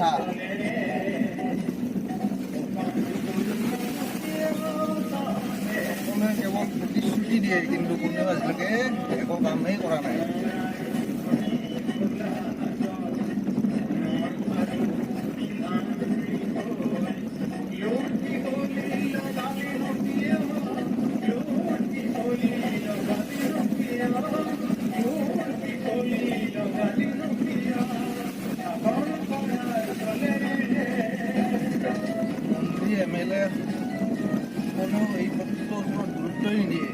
হা কেৱল প্ৰতিশ্ৰুতি দিয়ে, কিন্তু কোনেও আজিলৈকে একো কামেই কৰা নাই। মন্ত্ৰী MLA কোনেও এই কথাটোৰ ওপৰত গুৰুত্বই নিদিয়ে।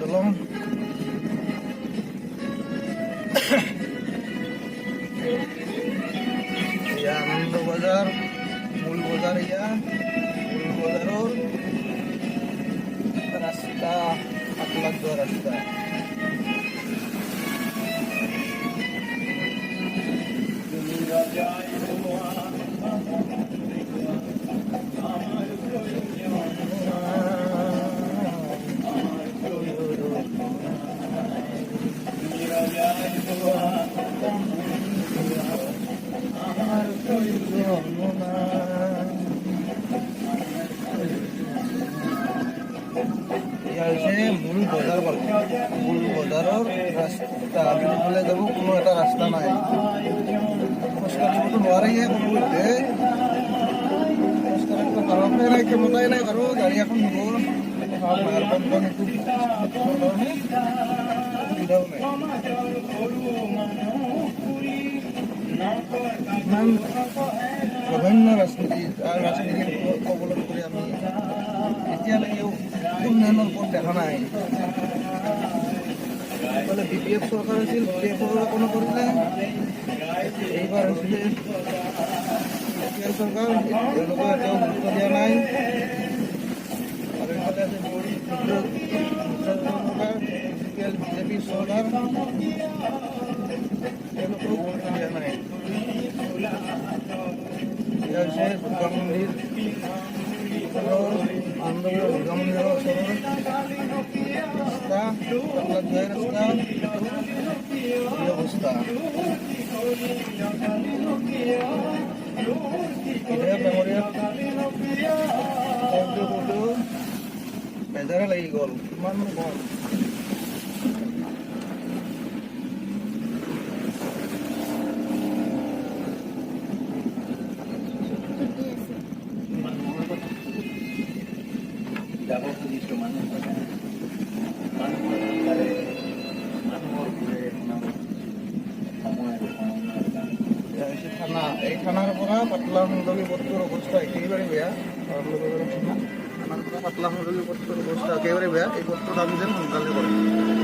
Tolong ya Aনন্দ বাজাৰ মূল বাজাৰ মূল বাজাৰেৰ ৰাস্তা আপনাৰ দোয়া ৰাস্তা মূল বজাৰৰ ৰাস্তা আমি ফালে যাব কোনো এটা ৰাস্তা নাই। খোজকাঢ়িবতো নোৱাৰিহে কোনোতে, খোজকাঢ়িব কাৰোকে নাই, ক্ষমতাই নাই কাৰো গাড়ী এখন নিব সুবিধাও নাই। ইমান জঘন্য ৰাজনীতিৰ কবলত কৰি আমি এতিয়ালৈকেও উন্নয়নৰ পথ দেখা নাই। এইফালে BPF চৰকাৰ আছিল, BPF কোনো কৰিলে, এইবাৰ হৈছিলে চৰকাৰ, তেওঁলোকে এতিয়াও গুৰুত্ব দিয়া নাই। আৰু এইফালে আছে BJP চৰকাৰ, তেওঁলোকেও গুৰুত্ব দিয়া নাই। এয়া হৈছে দুৰ্গা মন্দিৰ, দুৰ্গা মন্দিৰৰ ওচৰৰ ৰাস্তা, ৰাস্তা এই অৱস্থা। বেজাৰে লাগি গ'ল, কিমান কম। যাব খুজিছোঁ মানুহ থানা, এই থানাৰ পৰা পাতলা সন্দলী পথটোৰ অৱস্থা একেবাৰে বেয়া। থানাৰ পৰা পাতলা সন্দলী পথটোৰ অৱস্থা একেবাৰে বেয়া। এই পথটোত আমি যেন সোনকালে কৰিম।